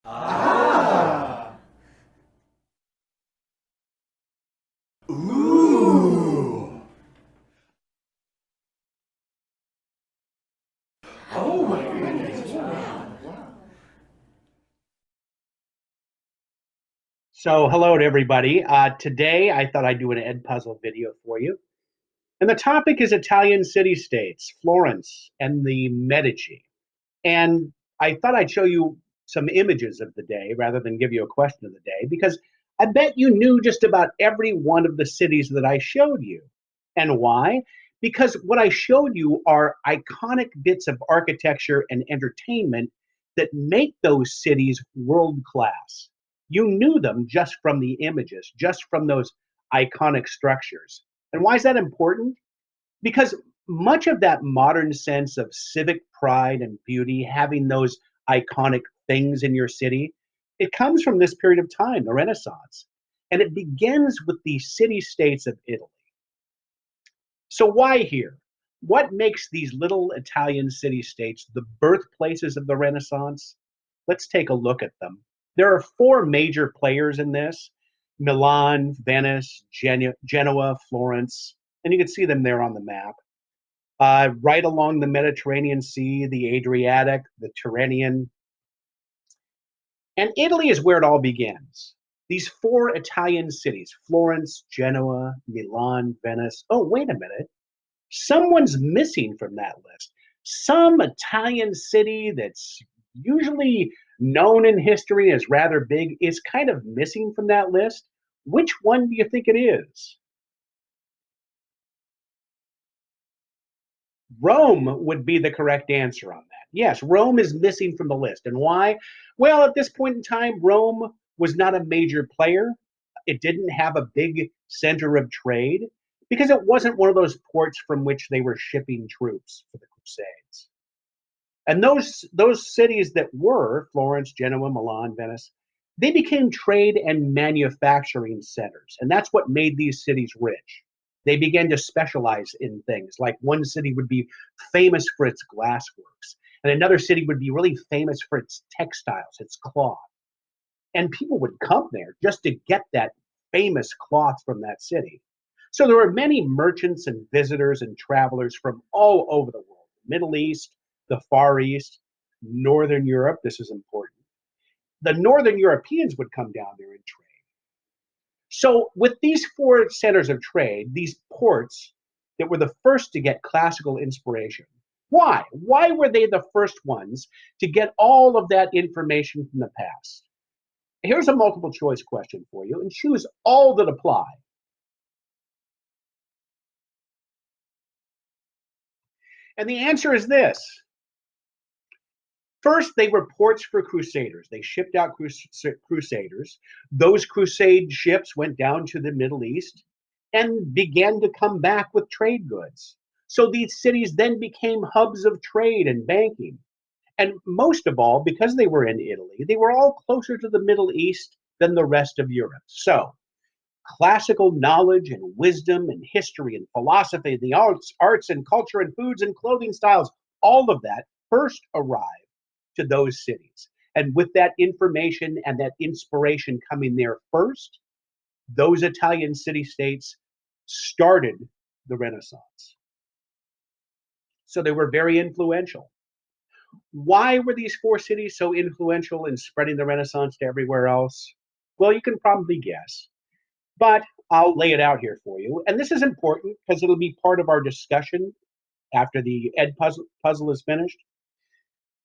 Ah. Ooh. Oh my goodness. Wow. So, hello to everybody. Today, I thought I'd do an Ed puzzle video for you. And the topic is Italian city states, Florence and the Medici. And I thought I'd show you some images of the day rather than give you a question of the day, because I bet you knew just about every one of the cities that I showed you. And why? Because what I showed you are iconic bits of architecture and entertainment that make those cities world class. You knew them just from the images, just from those iconic structures. And why is that important? Because much of that modern sense of civic pride and beauty, having those iconic things in your city, it comes from this period of time, the Renaissance. And it begins with the city states of Italy. So, why here? What makes these little Italian city states the birthplaces of the Renaissance? Let's take a look at them. There are four major players in this: Milan, Venice, Genoa, Florence, and you can see them there on the map. Right along the Mediterranean Sea, the Adriatic, the Tyrrhenian. And Italy is where it all begins. These four Italian cities: Florence, Genoa, Milan, Venice. Oh, wait a minute. Someone's missing from that list. Some Italian city that's usually known in history as rather big is kind of missing from that list. Which one do you think it is? Rome would be the correct answer on that. Yes, Rome is missing from the list. And why? Well, at this point in time, Rome was not a major player. It didn't have a big center of trade because it wasn't one of those ports from which they were shipping troops for the Crusades. And those cities that were Florence, Genoa, Milan, Venice, they became trade and manufacturing centers, and that's what made these cities rich. They began to specialize in things. Like one city would be famous for its glassworks, and another city would be really famous for its textiles, its cloth. And people would come there just to get that famous cloth from that city. So there were many merchants and visitors and travelers from all over the world: Middle East, the Far East, Northern Europe. This is important. The Northern Europeans would come down there and trade. So, with these four centers of trade, these ports that were the first to get classical inspiration, why? Why were they the first ones to get all of that information from the past? Here's a multiple choice question for you, and choose all that apply. And the answer is this. First, they were ports for crusaders. They shipped out crusaders. Those crusade ships went down to the Middle East and began to come back with trade goods. So these cities then became hubs of trade and banking. And most of all, because they were in Italy, they were all closer to the Middle East than the rest of Europe. So classical knowledge and wisdom and history and philosophy, the arts and culture and foods and clothing styles, all of that first arrived to those cities. And with that information and that inspiration coming there first, those Italian city states started the Renaissance. So they were very influential. Why were these four cities so influential in spreading the Renaissance to everywhere else? Well, you can probably guess, but I'll lay it out here for you. And this is important because it'll be part of our discussion after the Ed puzzle is finished.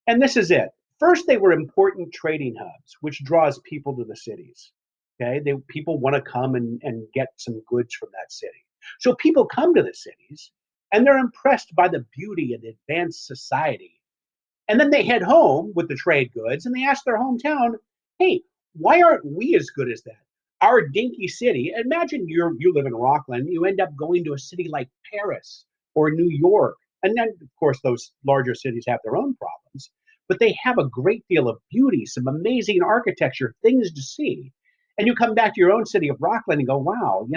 And this is it. First, they were important trading hubs, which draws people to the cities. Okay, people want to come and get some goods from that city. So people come to the cities and they're impressed by the beauty and advanced society. And then they head home with the trade goods and they ask their hometown, hey, why aren't we as good as that? Our dinky city. Imagine you live in Rockland, you end up going to a city like Paris or New York. And then, of course, those larger cities have their own problems, but they have a great deal of beauty, some amazing architecture, things to see. And you come back to your own city of Rockland and go, wow,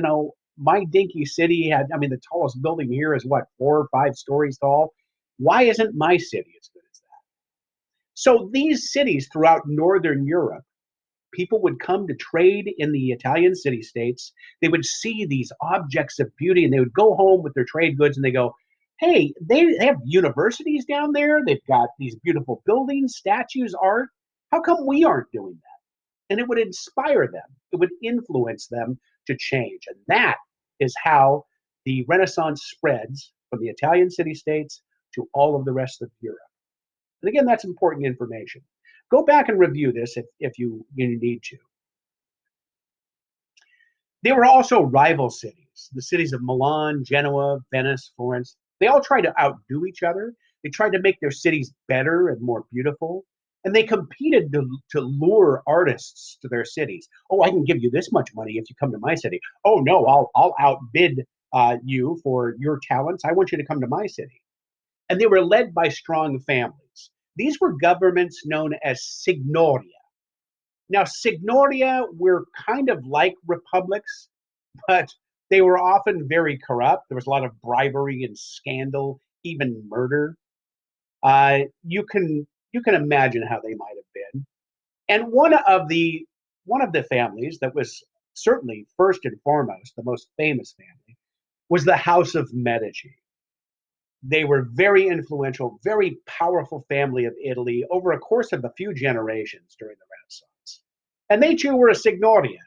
my dinky city had, I mean, the tallest building here is what, 4 or 5 stories tall? Why isn't my city as good as that? So these cities throughout Northern Europe, people would come to trade in the Italian city states. They would see these objects of beauty and they would go home with their trade goods and they go, hey, they have universities down there. They've got these beautiful buildings, statues, art. How come we aren't doing that? And it would inspire them, it would influence them to change. And that is how the Renaissance spreads from the Italian city states to all of the rest of Europe. And again, that's important information. Go back and review this if you need to. They were also rival cities. The cities of Milan, Genoa, Venice, Florence, they all tried to outdo each other. They tried to make their cities better and more beautiful. And they competed to lure artists to their cities. Oh, I can give you this much money if you come to my city. Oh, no, I'll outbid you for your talents. I want you to come to my city. And they were led by strong families. These were governments known as signoria. Now, signoria were kind of like republics, but they were often very corrupt. There was a lot of bribery and scandal, even murder. You can imagine how they might have been. And one of the families that was certainly first and foremost the most famous family was the House of Medici. They were very influential, very powerful family of Italy over a course of a few generations during the Renaissance. And they too were a signoria.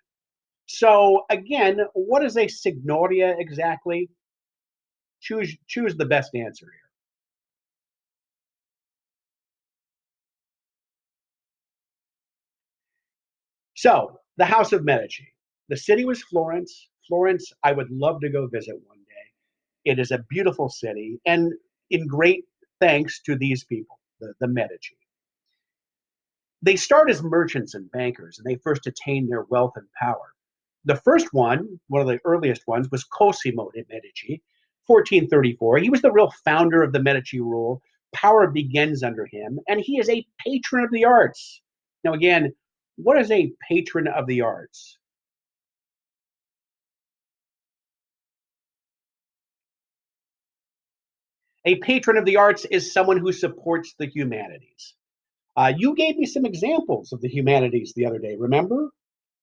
So again, what is a signoria exactly? Choose the best answer here. So the House of Medici. The city was Florence. Florence, I would love to go visit one day. It is a beautiful city, and in great thanks to these people, the Medici. They start as merchants and bankers, and they first attain their wealth and power. The first one of the earliest ones, was Cosimo de' Medici, 1434. He was the real founder of the Medici rule. Power begins under him, and he is a patron of the arts. Now, again, what is a patron of the arts? A patron of the arts is someone who supports the humanities. You gave me some examples of the humanities the other day, remember?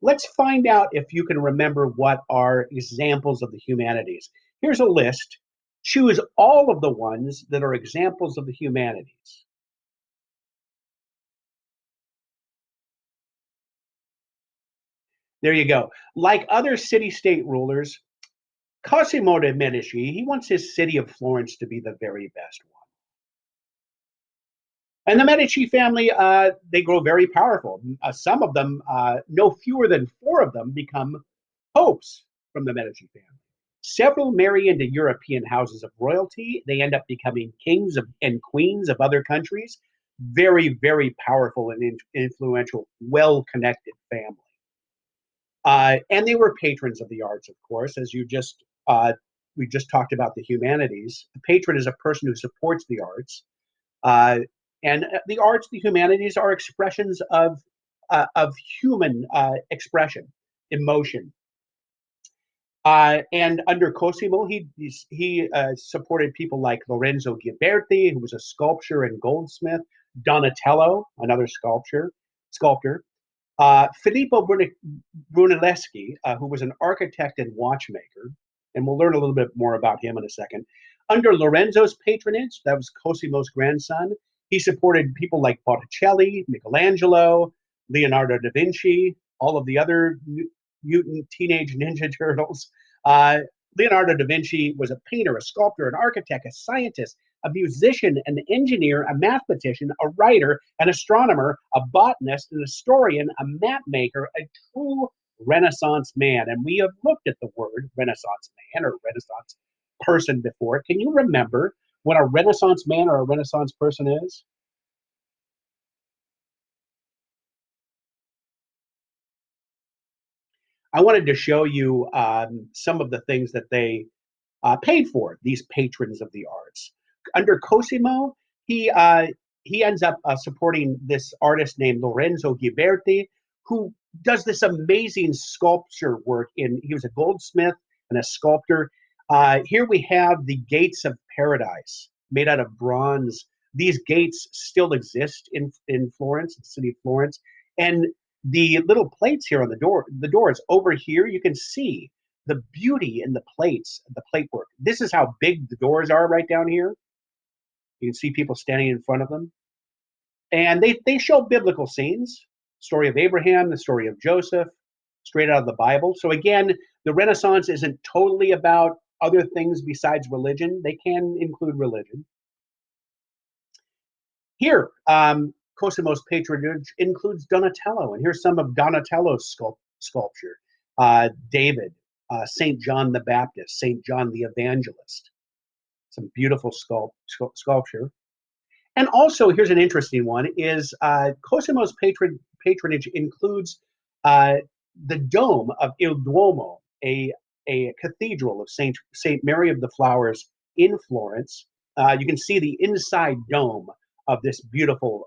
Let's find out if you can remember what are examples of the humanities. Here's a list. Choose all of the ones that are examples of the humanities. There you go. Like other city-state rulers, Cosimo de' Medici, he wants his city of Florence to be the very best one. And the Medici family, they grow very powerful. Some of them, no fewer than four of them, become popes from the Medici family. Several marry into European houses of royalty. They end up becoming and queens of other countries. Very, very powerful and influential, well connected family. And they were patrons of the arts, of course, as we just talked about the humanities. A patron is a person who supports the arts. Uh, and the arts, the humanities are expressions of human expression, emotion. And under Cosimo, he supported people like Lorenzo Ghiberti, who was a sculptor and goldsmith, Donatello, another sculptor, Filippo Brunelleschi, who was an architect and watchmaker, and we'll learn a little bit more about him in a second. Under Lorenzo's patronage, that was Cosimo's grandson, he supported people like Botticelli, Michelangelo, Leonardo da Vinci, all of the other mutant teenage ninja turtles. Uh, Leonardo da Vinci was a painter, a sculptor, an architect, a scientist, a musician, an engineer, a mathematician, a writer, an astronomer, a botanist, an historian, a map maker, a true Renaissance man. And we have looked at the word Renaissance man or Renaissance person before. Can you remember what a Renaissance man or a Renaissance person is? I wanted to show you some of the things that they paid for, these patrons of the arts. Under Cosimo, he uh, he ends up supporting this artist named Lorenzo Ghiberti, who does this amazing sculpture work. He was a goldsmith and a sculptor. Here we have the gates of paradise made out of bronze, These gates still exist in Florence, the city of Florence. And the little plates here on the doors over here, you can see the beauty in the plates, the plate work. This is how big the doors are right down here. You can see people standing in front of them. And they show biblical scenes, story of Abraham, the story of Joseph, straight out of the Bible. So again, the Renaissance isn't totally about other things besides religion. They can include religion. Here, Cosimo's patronage includes Donatello, and here's some of Donatello's sculpture. David, St. John the Baptist, St. John the Evangelist. Some beautiful sculpture. And also, here's an interesting one, is Cosimo's patronage includes the dome of Il Duomo, a cathedral of Saint Mary of the Flowers in Florence. You can see the inside dome of this beautiful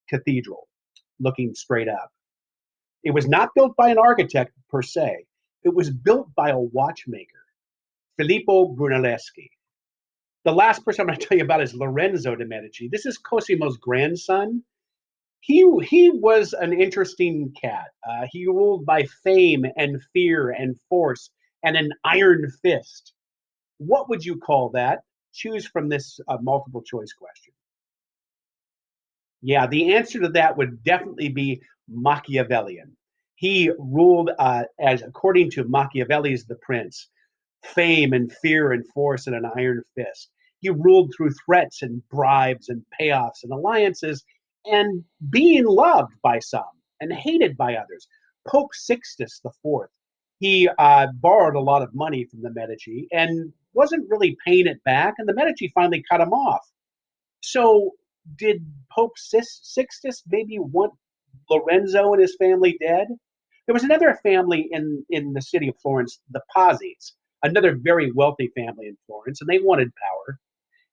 cathedral looking straight up. It was not built by an architect per se. It was built by a watchmaker, Filippo Brunelleschi. The last person I'm going to tell you about is Lorenzo de' Medici. This is Cosimo's grandson. He was an interesting cat. He ruled by fame and fear and force and an iron fist. What would you call that? Choose from this multiple choice question. Yeah, the answer to that would definitely be Machiavellian. He ruled as, according to Machiavelli's The Prince, fame and fear and force and an iron fist. He ruled through threats and bribes and payoffs and alliances and being loved by some and hated by others. Pope Sixtus IV, he borrowed a lot of money from the Medici and wasn't really paying it back, and the Medici finally cut him off. So did Pope Sixtus maybe want Lorenzo and his family dead? There was another family in the city of Florence, the Pazzis, another very wealthy family in Florence, and they wanted power.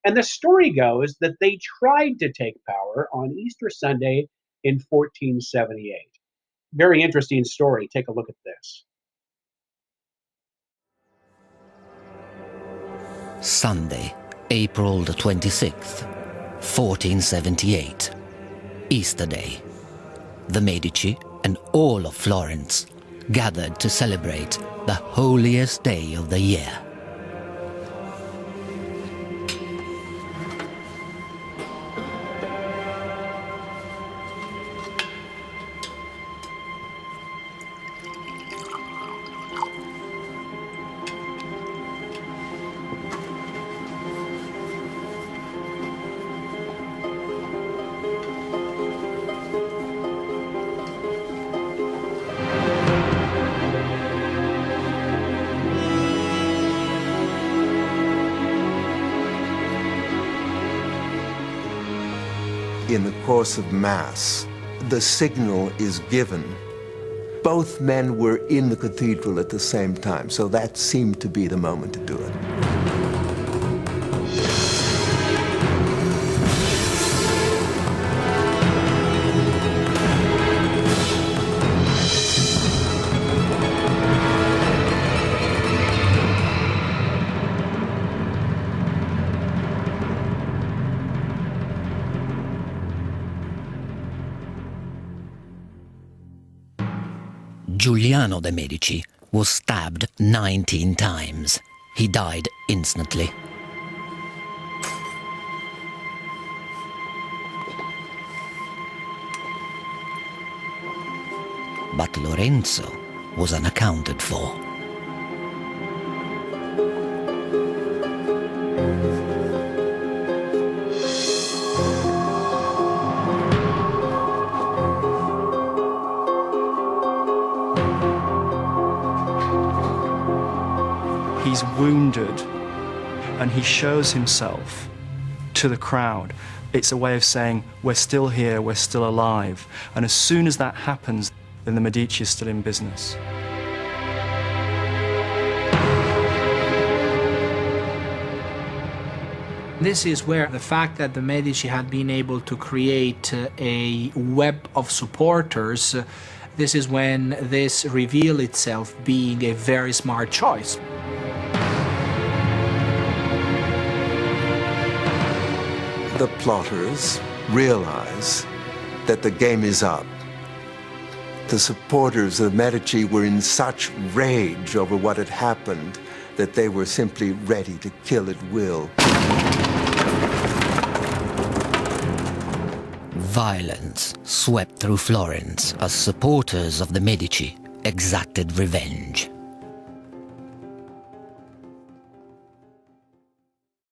And the story goes that they tried to take power on Easter Sunday in 1478. Very interesting story. Take a look at this. Sunday, April the 26th, 1478. Easter Day. The Medici and all of Florence gathered to celebrate the holiest day of the year. In the course of Mass, the signal is given. Both men were in the cathedral at the same time, so that seemed to be the moment to do it. Giuliano de' Medici was stabbed 19 times. He died instantly. But Lorenzo was unaccounted for. He's wounded and he shows himself to the crowd. It's a way of saying, we're still here, we're still alive. And as soon as that happens, then the Medici is still in business. This is where the fact that the Medici had been able to create a web of supporters, this is when this revealed itself being a very smart choice. The plotters realize that the game is up. The supporters of Medici were in such rage over what had happened that they were simply ready to kill at will. Violence swept through Florence as supporters of the Medici exacted revenge.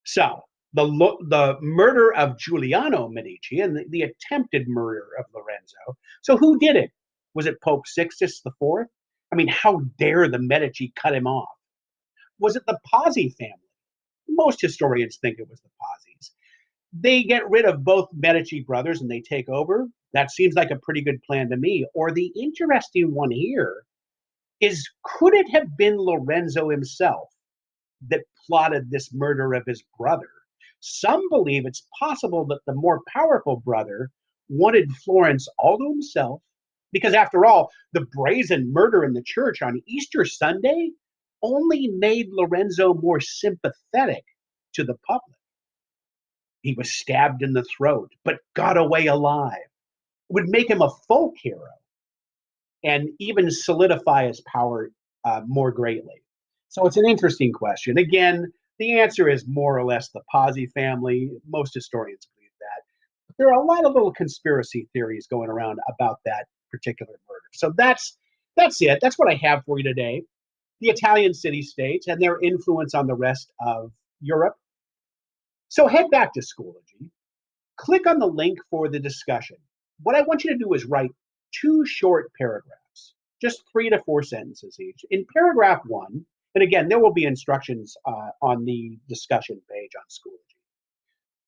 So, the murder of Giuliano Medici and the attempted murder of Lorenzo. So who did it? Was it Pope Sixtus IV? I mean, how dare the Medici cut him off? Was it the Pazzi family? Most historians think it was the Pazzis. They get rid of both Medici brothers and they take over. That seems like a pretty good plan to me. Or the interesting one here is, could it have been Lorenzo himself that plotted this murder of his brother? Some believe it's possible that the more powerful brother wanted Florence all to himself, because after all, the brazen murder in the church on Easter Sunday only made Lorenzo more sympathetic to the public. He was stabbed in the throat, but got away alive. It would make him a folk hero and even solidify his power more greatly. So it's an interesting question. Again, the answer is more or less the Pazzi family. Most historians believe that. But there are a lot of little conspiracy theories going around about that particular murder. So that's it. That's what I have for you today. The Italian city-states and their influence on the rest of Europe. So head back to Schoology. Click on the link for the discussion. What I want you to do is write 2 short paragraphs, just 3 to 4 sentences each. In paragraph 1, and again, there will be instructions on the discussion page on Schoology.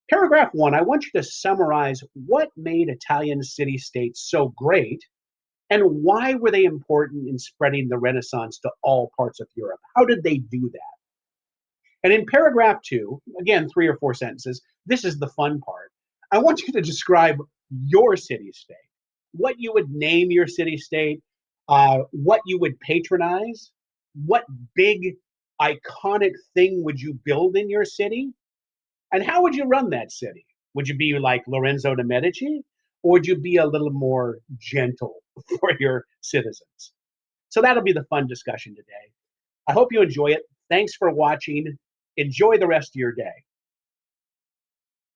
Paragraph 1, I want you to summarize what made Italian city-states so great and why were they important in spreading the Renaissance to all parts of Europe? How did they do that? And in paragraph 2, again, 3 or 4 sentences, this is the fun part. I want you to describe your city-state, what you would name your city-state, what you would patronize, what big iconic thing would you build in your city, and how would you run that city? Would you be like Lorenzo de' Medici, or would you be a little more gentle for your citizens? So that'll be the fun discussion today. I hope you enjoy it. Thanks for watching. Enjoy the rest of your day.